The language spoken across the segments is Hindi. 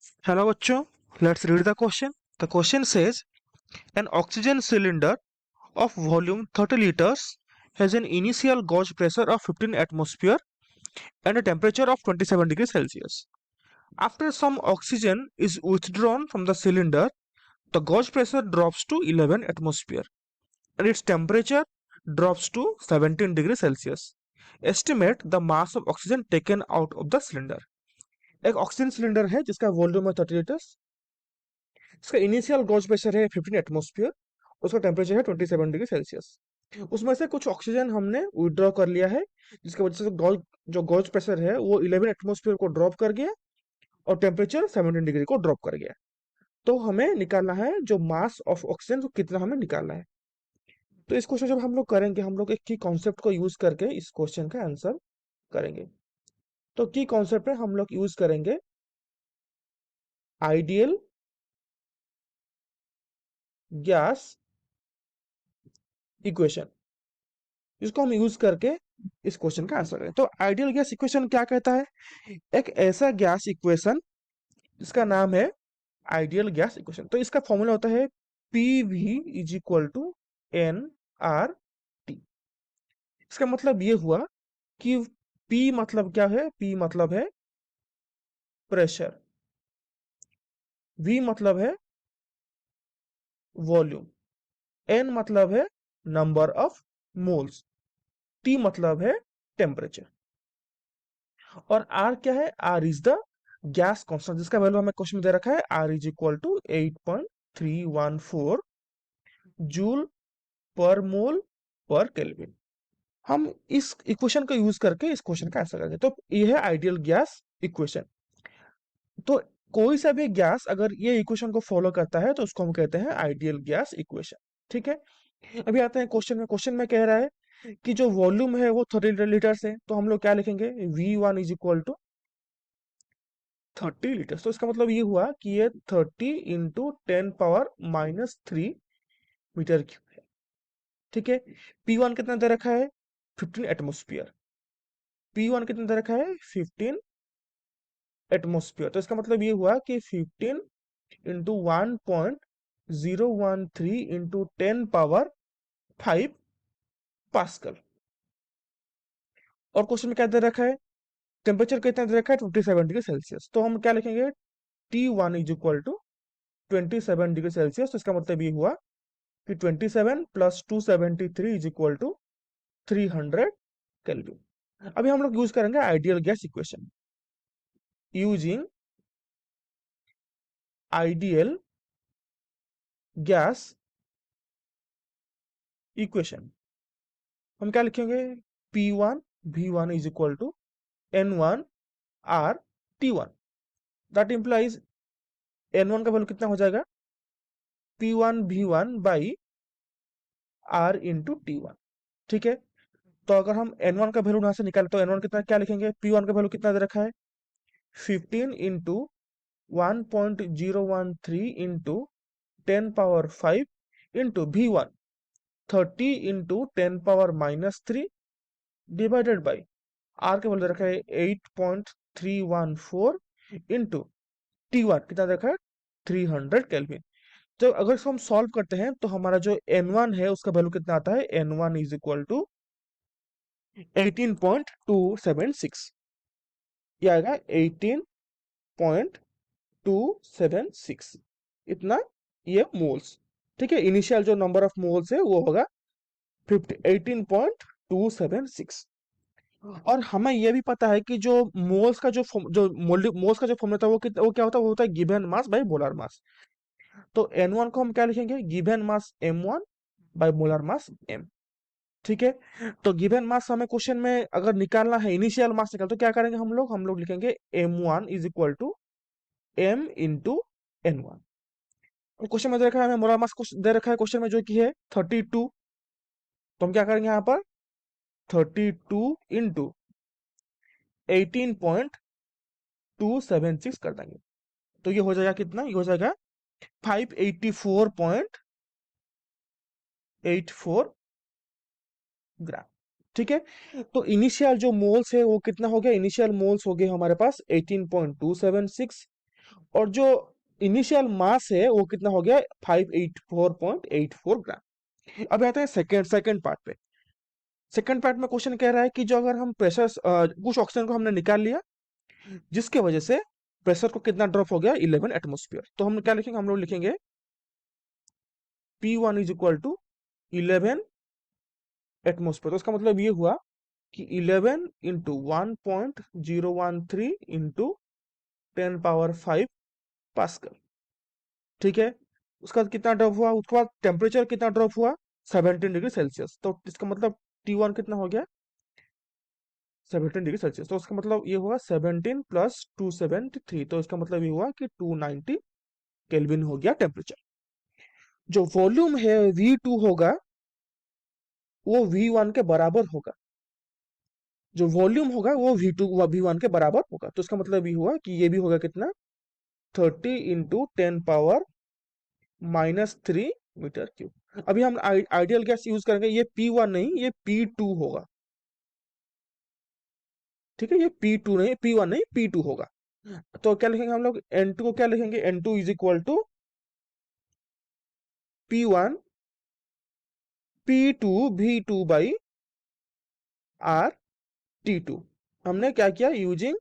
Hello, bachcho. Let's read the question. The question says an oxygen cylinder of volume 30 liters has an initial gauge pressure of 15 atmosphere and a temperature of 27 degrees Celsius. After some oxygen is withdrawn from the cylinder, the gauge pressure drops to 11 atmosphere and its temperature drops to 17 degrees Celsius. Estimate the mass of oxygen taken out of the cylinder. एक ऑक्सीजन सिलेंडर है जिसका वॉल्यूम है 30 लीटर्स। इसका इनिशियल गॉज प्रेशर है 15 एटमॉस्फेयर। उसका टेम्परेचर है 27 डिग्री सेल्सियस। उसमें से कुछ ऑक्सीजन हमने विड्रॉ कर लिया है, जिसकी वजह से जो गॉज प्रेशर है वो 11 एटमॉस्फेयर को ड्रॉप कर गया और टेम्परेचर 17 डिग्री को ड्रॉप कर गया। तो हमें निकालना है जो मास ऑफ ऑक्सीजन, तो कितना हमें निकालना है। तो इस क्वेश्चन जब हम लोग करेंगे, हम लोग एक की कॉन्सेप्ट को यूज करके इस क्वेश्चन का आंसर करेंगे। तो की कॉन्सेप्ट में हम लोग यूज करेंगे आइडियल गैस इक्वेशन, इसको हम यूज करके इस क्वेश्चन का आंसर करें। तो आइडियल गैस इक्वेशन क्या कहता है? एक ऐसा गैस इक्वेशन जिसका नाम है आइडियल गैस इक्वेशन। तो इसका फॉर्मूला होता है P V is equal to n R T. इसका मतलब ये हुआ कि पी मतलब क्या है? पी मतलब है प्रेशर, वी मतलब है वॉल्यूम, एन मतलब है नंबर ऑफ मोल्स, टी मतलब है टेम्परेचर, और आर क्या है? R is the gas constant जिसका वैल्यू हमें क्वेश्चन में दे रखा है। R is equal to 8.314 joule per mole पर केल्विन। हम इस इक्वेशन का यूज करके इस क्वेश्चन का आंसर करेंगे। तो ये है आइडियल गैस इक्वेशन। तो कोई सा भी गैस अगर ये इक्वेशन को फॉलो करता है तो उसको हम कहते हैं आइडियल गैस इक्वेशन। ठीक है, अभी आते हैं क्वेश्चन में। क्वेश्चन में कह रहा है कि जो वॉल्यूम है वो 30 लीटर्स है, तो हम लोग क्या लिखेंगे? V1 is equal to 30 litres. तो इसका मतलब ये हुआ कि ये 30 इंटू 10⁻³ मीटर क्यूब है। ठीक है, P1 कितना दे रखा है? 15 एटमोस्फियर। P1 कितना दे रखा है? 15 एटमोस्फियर। तो इसका मतलब ये हुआ कि 15 इंटू 1.013 इंटू 10⁵ पास्कल। और क्वेश्चन में क्या दे रखा है? टेम्परेचर कितना दे रखा है? 27 डिग्री सेल्सियस। तो हम क्या लिखेंगे? T1 is equal to 27 degree Celsius. तो इसका मतलब ये हुआ कि 27 plus 273 is equal to 300 kelvin. अभी हम लोग यूज करेंगे ideal gas equation. Using ideal gas equation हम क्या लिखेंगे? P1 V1 is equal to N1 R T1। That implies N1 का वैल्यू कितना हो जाएगा? P1 V1 by R into T1। ठीक है, तो अगर हम N1 का वैल्यू यहां से निकाले तो N1 कितना, क्या लिखेंगे? P1 का वैल्यू कितना दे रखा है? 15 into 1.013 into 10⁵ into V1 30 into 10⁻³ divided by R के वैल्यू रखा है 8.314 इंटू T1 कितना रखा है? 300 केल्विन। तो अगर इसको हम सॉल्व करते हैं तो हमारा जो N1 है उसका वैल्यू कितना आता है? N1 is equal to 18.276। ये आएगा 18.276 इतना, ये मोल्स। ठीक है, इनिशियल जो नंबर ऑफ मोल्स है वो होगा 18.276। और हमें यह भी पता है कि जो मोल्स का मोल्स का जो फॉर्मूला था वो क्या होता है? वो होता है given mass by molar mass. तो N1 को हम क्या लिखेंगे? Given mass M1 by molar mass M। ठीक है, तो गिवन मास हमें क्वेश्चन में अगर निकालना है, इनिशियल मास निकाल, तो क्या करेंगे हम लोग लिखेंगे M1 is equal to M इंटू N1। क्वेश्चन में दे रखा है, हमें मोलर मास दे रखा है क्वेश्चन में जो कि है 32। तो हम क्या करेंगे यहाँ पर? 32 इंटू 18.276 कर देंगे। तो ये हो जाएगा कितना? ये हो जाएगा 584.84 ग्राम। ठीक है, तो इनिशियल जो मोल्स है वो कितना हो गया? इनिशियल मोल्स हो गए हमारे पास 18.276 और जो इनिशियल मास है वो कितना हो गया 584.84 ग्राम। अब आते हैं सेकंड पार्ट पे। सेकंड पार्ट में क्वेश्चन कह रहा है कि जो अगर हम प्रेशर कुछ ऑक्सीजन को हमने निकाल लिया जिसके वजह से प्रेशर को कितना ड्रॉप हो गया 11 एटमोस्फियर। तो हम क्या लिखेंगे, हम लोग लिखेंगे P1 is equal to 11 atmosphere. तो इसका मतलब ये हुआ कि 11 इंटू 1.013 इंटू 10 पावर 5 पास्कल। ठीक है, उसका बाद कितना ड्रॉप हुआ, उसके बाद टेम्परेचर कितना ड्रॉप हुआ 17 डिग्री सेल्सियस। तो इसका मतलब T1 कितना हो गया 17 डिग्री सेल्सियस। तो इसका मतलब ये हुआ 17 प्लस 273। तो इसका मतलब ये हुआ कि 290 केल्विन हो गया टेम्परेचर। जो वॉल्यूम है V2 होगा वो V1 के बराबर होगा। जो वॉल्यूम होगा वो V2 V1 के बराबर होगा। तो इसका मतलब ये हुआ कि ये भी होगा कितना 30 इंटू 10 पावर -3 मीटर क्यूब। अभी हम आइडियल गैस यूज करेंगे, ये P1 नहीं ये P2 होगा। ठीक है, ये P2 नहीं P1 नहीं P2 होगा। तो क्या लिखेंगे हम लोग N2 को क्या लिखेंगे, N2 is equal to P1 P2 V2 by R T2। हमने क्या किया, यूजिंग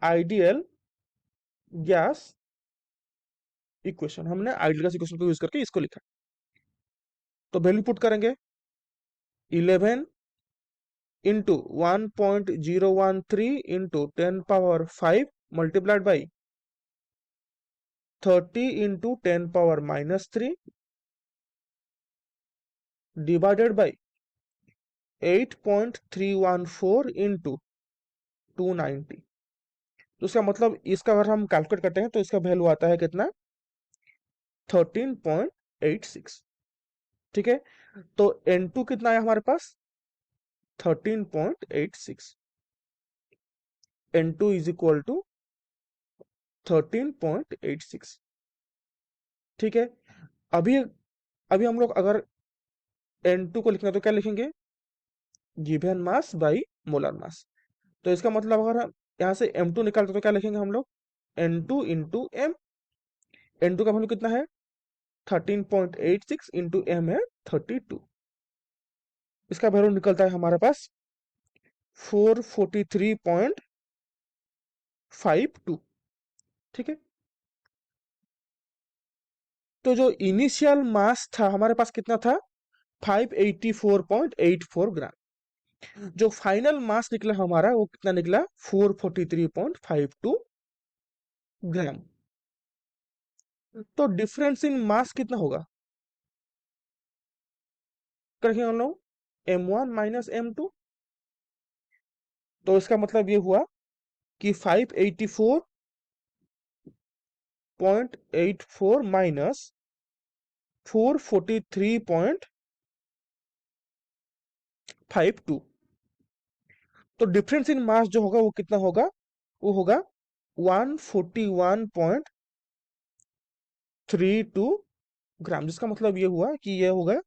आइडियल गैस इक्वेशन, हमने आइडियल गैस इक्वेशन को यूज करके इसको लिखा। तो वैल्यू पुट करेंगे 11 into 1.013 into 10 power 5 multiplied by 30 into 10 पावर-3 डिवाइडेड बाई 8.314 इंटू 290। तो इसका मतलब इसका अगर हम कैलकुलेट करते हैं तो इसका वैल्यू आता है कितना 13.86। ठीक है, तो N2 कितना है हमारे पास 13.86। N2 is equal to 13.86। ठीक है, अभी अभी हम लोग अगर N2 को लिखना है तो क्या लिखेंगे, given mass by molar mass. तो इसका मतलब अगर हम यहाँ से M2 निकालते तो क्या लिखेंगे हम लोग N2 इंटू M। N2 का वैल्यू कितना है 13.86 इंटू M है 32। इसका वैल्यू निकलता है हमारे पास 443.52। ठीक है, तो जो इनिशियल मास था हमारे पास कितना था 584.84 ग्राम। जो फाइनल मास निकला हमारा वो कितना निकला 443.52 ग्राम। तो डिफरेंस इन मास कितना होगा, करेंगे हम लोग M1 माइनस M2। तो इसका मतलब ये हुआ कि 584.84 माइनस 443.52। तो डिफरेंस इन मास जो होगा वो कितना होगा, वो होगा 141.32 ग्राम। जिसका मतलब ये हुआ कि ये होगा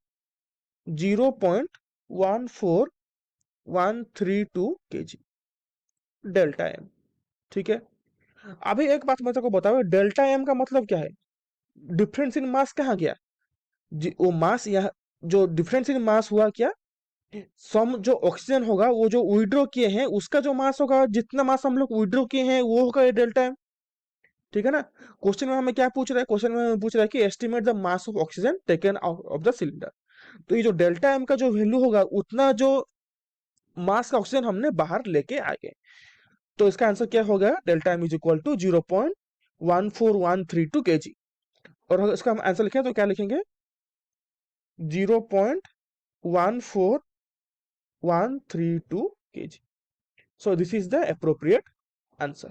0.14132 kg डेल्टा एम। ठीक है, अभी एक बात मैं तेको बताऊं, डेल्टा एम का मतलब क्या है, डिफरेंस इन मास कहाँ गया, वो मास यहाँ जो डिफरेंस इन मास हुआ क्या, सम जो ऑक्सीजन होगा वो जो विड्रॉ किए हैं उसका जो मास होगा, जितना मास हम लोग विड्रॉ किए हैं वो होगा ये डेल्टा एम। ठीक है ना, क्वेश्चन में हमें क्या पूछ रहा है, क्वेश्चन में हमें पूछ रहा है कि estimate the mass of oxygen taken out of the cylinder. तो ये जो डेल्टा एम का जो वैल्यू होगा उतना जो मास का ऑक्सीजन हमने बाहर लेके आ गए। तो इसका आंसर क्या होगा, delta M is equal to 0.14132 kg। और अगर इसका हम आंसर लिखें तो क्या लिखेंगे 0.14132 kg। So this is the appropriate answer.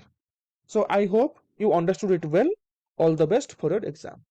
So I hope you understood it well. All the best for your exam.